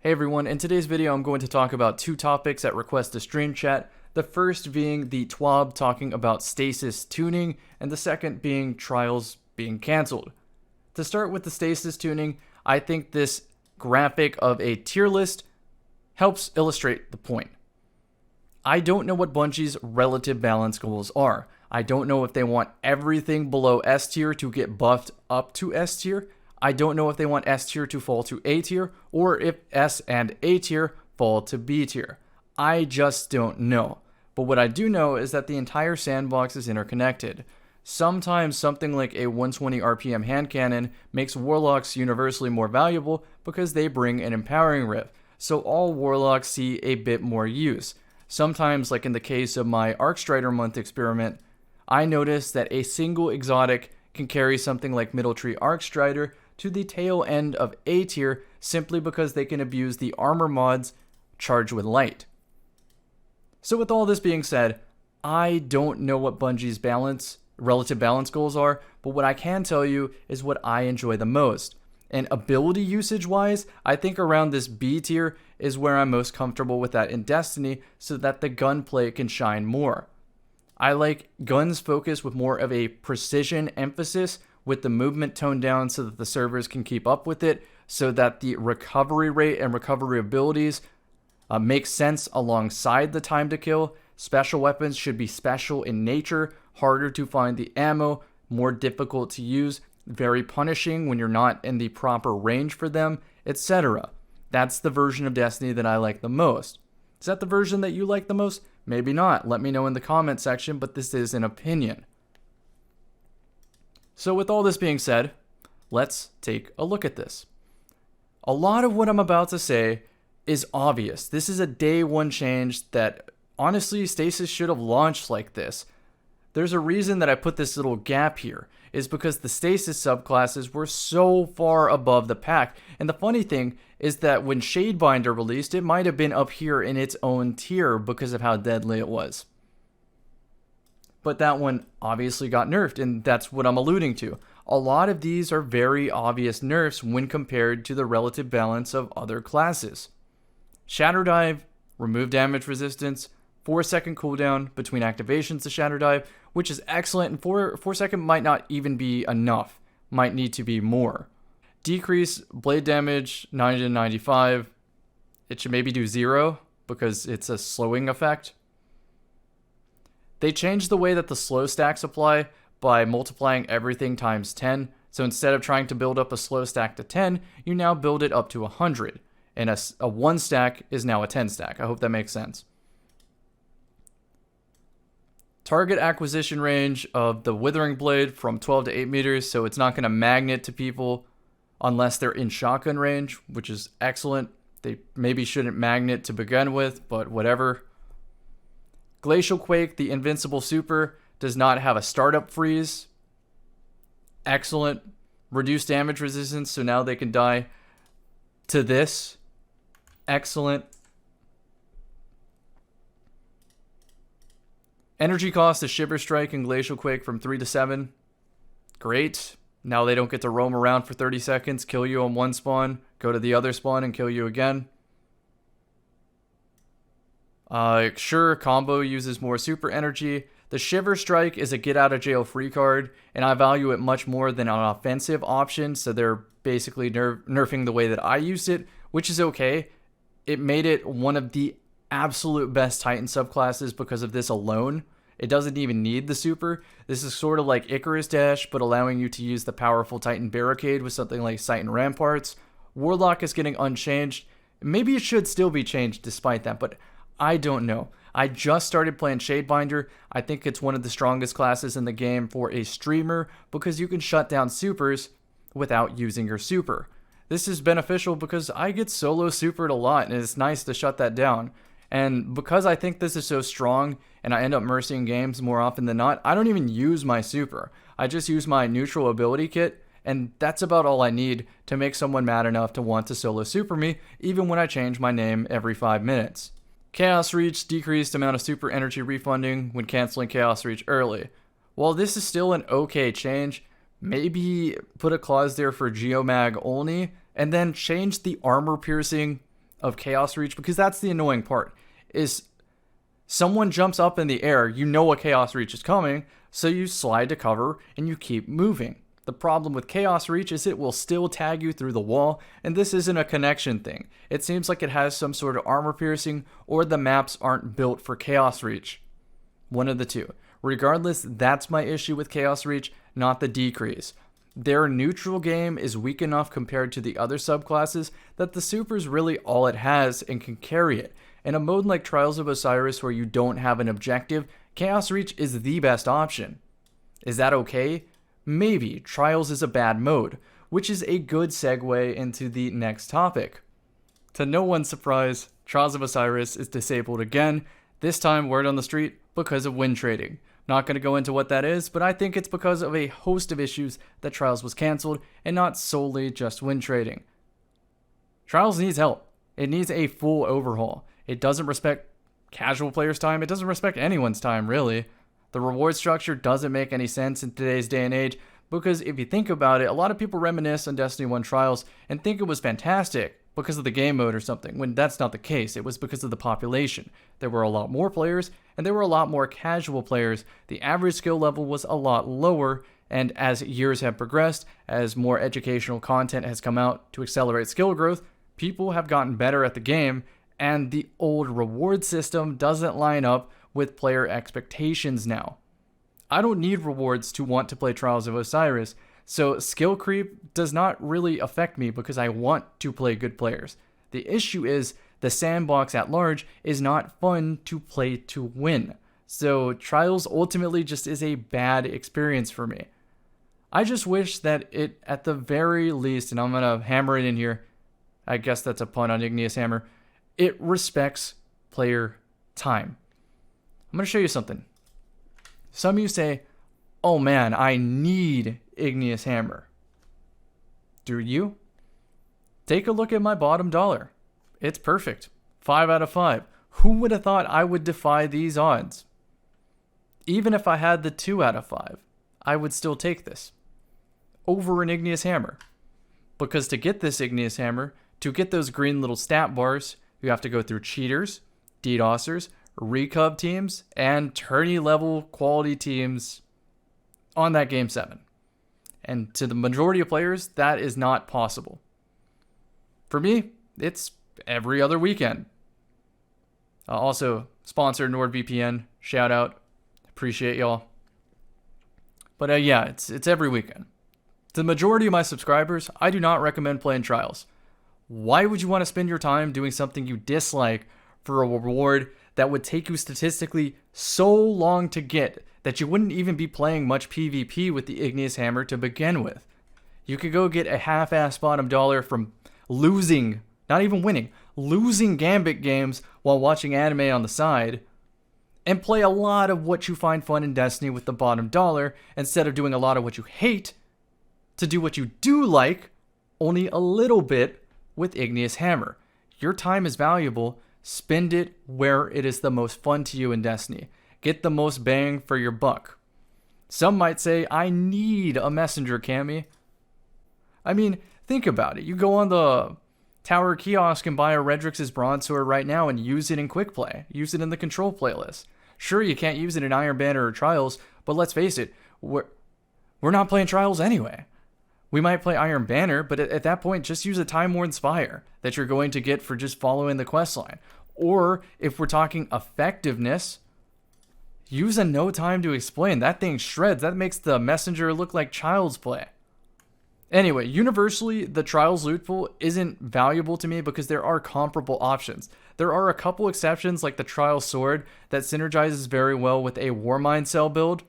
Hey everyone, in today's video I'm going to talk about two topics at request to stream chat. The first being the TWAB talking about stasis tuning, and the second being trials being cancelled. To start with the stasis tuning, I think this graphic of a tier list helps illustrate the point. I don't know what Bungie's relative balance goals are. I don't know if they want everything below S tier to get buffed up to S tier. I don't know if they want S tier to fall to A tier, or if S and A tier fall to B tier. I just don't know. But what I do know is that the entire sandbox is interconnected. Sometimes something like a 120 RPM hand cannon makes warlocks universally more valuable because they bring an empowering riff, so all warlocks see a bit more use. Sometimes, like in the case of my Arcstrider month experiment, I noticed that a single exotic can carry something like Middle Tree Arcstrider to the tail end of A tier simply because they can abuse the armor mods Charge with Light. So with all this being said, I don't know what Bungie's relative balance goals are, but what I can tell you is what I enjoy the most. And ability usage wise, I think around this B tier is where I'm most comfortable with that in Destiny, so that the gunplay can shine more. I like guns focused with more of a precision emphasis, with the movement toned down so that the servers can keep up with it, so that the recovery rate and recovery abilities make sense alongside the time to kill. Special weapons should be special in nature, harder to find the ammo, more difficult to use, very punishing when you're not in the proper range for them, etc. That's the version of Destiny that I like the most. Is that the version that you like the most? Maybe not. Let me know in the comment section, but this is an opinion. So with all this being said, let's take a look at this. A lot of what I'm about to say is obvious. This is a day one change that honestly Stasis should have launched like this. There's a reason that I put this little gap here, is because the Stasis subclasses were so far above the pack. And the funny thing is that when Shadebinder released, it might have been up here in its own tier because of how deadly it was. But that one obviously got nerfed, and that's what I'm alluding to. A lot of these are very obvious nerfs when compared to the relative balance of other classes. Shatter Dive, remove damage resistance, 4-second cooldown between activations to Shatter Dive, which is excellent, and 4 second might not even be enough, might need to be more. Decrease blade damage 90 to 95, it should maybe do 0 because it's a slowing effect. They changed the way that the slow stacks apply by multiplying everything times 10. So instead of trying to build up a slow stack to 10, you now build it up to 100. And a 1 stack is now a 10 stack. I hope that makes sense. Target acquisition range of the Withering Blade from 12 to 8 meters. So it's not going to magnet to people unless they're in shotgun range, which is excellent. They maybe shouldn't magnet to begin with, but whatever. Glacial Quake, the invincible super, does not have a startup freeze. Excellent. Reduced damage resistance, so now they can die to this. Excellent. Energy cost of Shiver Strike and Glacial Quake from 3 to 7. Great. Now they don't get to roam around for 30 seconds, kill you on one spawn, go to the other spawn and kill you again. Sure, combo uses more super energy. The Shiver Strike is a get out of jail free card, and I value it much more than an offensive option, so they're basically nerfing the way that I used it, which is okay. It made it one of the absolute best Titan subclasses because of this alone. It doesn't even need the super. This is sort of like Icarus Dash, but allowing you to use the powerful Titan Barricade with something like Sight and Ramparts. Warlock is getting unchanged. Maybe it should still be changed despite that, but I don't know. I just started playing Shadebinder. I think it's one of the strongest classes in the game for a streamer because you can shut down supers without using your super. This is beneficial because I get solo supered a lot, and it's nice to shut that down. And because I think this is so strong and I end up mercying games more often than not, I don't even use my super. I just use my neutral ability kit, and that's about all I need to make someone mad enough to want to solo super me, even when I change my name every 5 minutes. Chaos Reach, decreased amount of super energy refunding when canceling Chaos Reach early. While this is still an okay change, maybe put a clause there for Geomag only, and then change the armor piercing of Chaos Reach, because that's the annoying part, is someone jumps up in the air, you know a Chaos Reach is coming, so you slide to cover and you keep moving. The problem with Chaos Reach is it will still tag you through the wall, and this isn't a connection thing. It seems like it has some sort of armor piercing, or the maps aren't built for Chaos Reach. One of the two. Regardless, that's my issue with Chaos Reach, not the decrease. Their neutral game is weak enough compared to the other subclasses that the super's really all it has and can carry it. In a mode like Trials of Osiris where you don't have an objective, Chaos Reach is the best option. Is that okay? Maybe. Trials is a bad mode, which is a good segue into the next topic. To no one's surprise, Trials of Osiris is disabled again, this time word on the street because of win trading. Not going to go into what that is, but I think it's because of a host of issues that Trials was cancelled and not solely just win trading. Trials needs help. It needs a full overhaul. It doesn't respect casual players' time. It doesn't respect anyone's time, really. The reward structure doesn't make any sense in today's day and age because if you think about it, a lot of people reminisce on Destiny 1 Trials and think it was fantastic because of the game mode or something, when that's not the case. It was because of the population. There were a lot more players, and there were a lot more casual players. The average skill level was a lot lower, and as years have progressed, as more educational content has come out to accelerate skill growth, people have gotten better at the game, and the old reward system doesn't line up with player expectations now. I don't need rewards to want to play Trials of Osiris, so skill creep does not really affect me because I want to play good players. The issue is the sandbox at large is not fun to play to win. So Trials ultimately just is a bad experience for me. I just wish that it, at the very least, and I'm going to hammer it in here, I guess that's a pun on Igneous Hammer, it respects player time. I'm going to show you something. Some of you say, oh man, I need Igneous Hammer. Do you? Take a look at my bottom dollar. It's perfect. 5 out of 5. Who would have thought I would defy these odds? Even if I had the 2 out of 5, I would still take this over an Igneous Hammer. Because to get this Igneous Hammer, to get those green little stat bars, you have to go through cheaters, DDoSers, recub teams, and tourney level quality teams on that game 7. And to the majority of players, that is not possible. For me, it's every other weekend. Also, sponsor NordVPN, shout out, appreciate y'all. But yeah, it's every weekend. To the majority of my subscribers, I do not recommend playing Trials. Why would you want to spend your time doing something you dislike for a reward that would take you statistically so long to get that you wouldn't even be playing much PvP with the Igneous Hammer to begin with? You could go get a half-ass bottom dollar from losing, not even winning, losing Gambit games while watching anime on the side, and play a lot of what you find fun in Destiny with the bottom dollar instead of doing a lot of what you hate to do what you do like, only a little bit with Igneous Hammer. Your time is valuable. Spend it where it is the most fun to you in Destiny. Get the most bang for your buck. Some might say, I need a messenger, Cammy. I mean, think about it. You go on the Tower kiosk and buy a Redrix's Broadsword right now and use it in Quick Play. Use it in the Control playlist. Sure, you can't use it in Iron Banner or Trials, but let's face it, we're not playing Trials anyway. We might play Iron Banner, but at that point, just use a Time-Worn Spire that you're going to get for just following the questline. Or, if we're talking effectiveness, use a No Time to Explain. That thing shreds. That makes the messenger look like child's play. Anyway, universally, the Trials loot pool isn't valuable to me because there are comparable options. There are a couple exceptions like the Trials Sword that synergizes very well with a Warmind cell build,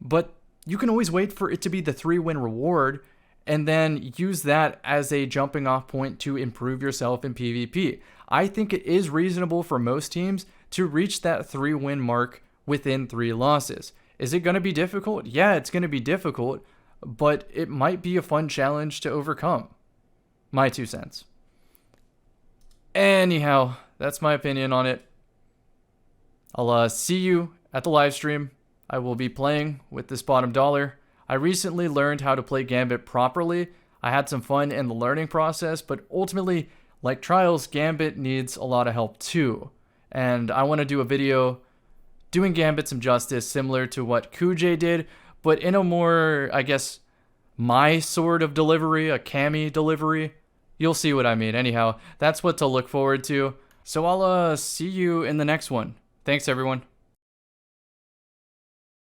but you can always wait for it to be the 3-win reward and then use that as a jumping off point to improve yourself in PvP. I think it is reasonable for most teams to reach that 3-win mark within 3 losses. Is it going to be difficult? Yeah, it's going to be difficult, but it might be a fun challenge to overcome. My 2 cents. Anyhow, that's my opinion on it. I'll see you at the live stream. I will be playing with this bottom dollar. I recently learned how to play Gambit properly. I had some fun in the learning process, but ultimately, Like Trials, Gambit needs a lot of help too. And I want to do a video doing Gambit some justice, similar to what Kujay did, but in a more, I guess, my sort of delivery, a Cammy delivery. You'll see what I mean. Anyhow, that's what to look forward to. So I'll see you in the next one. Thanks, everyone.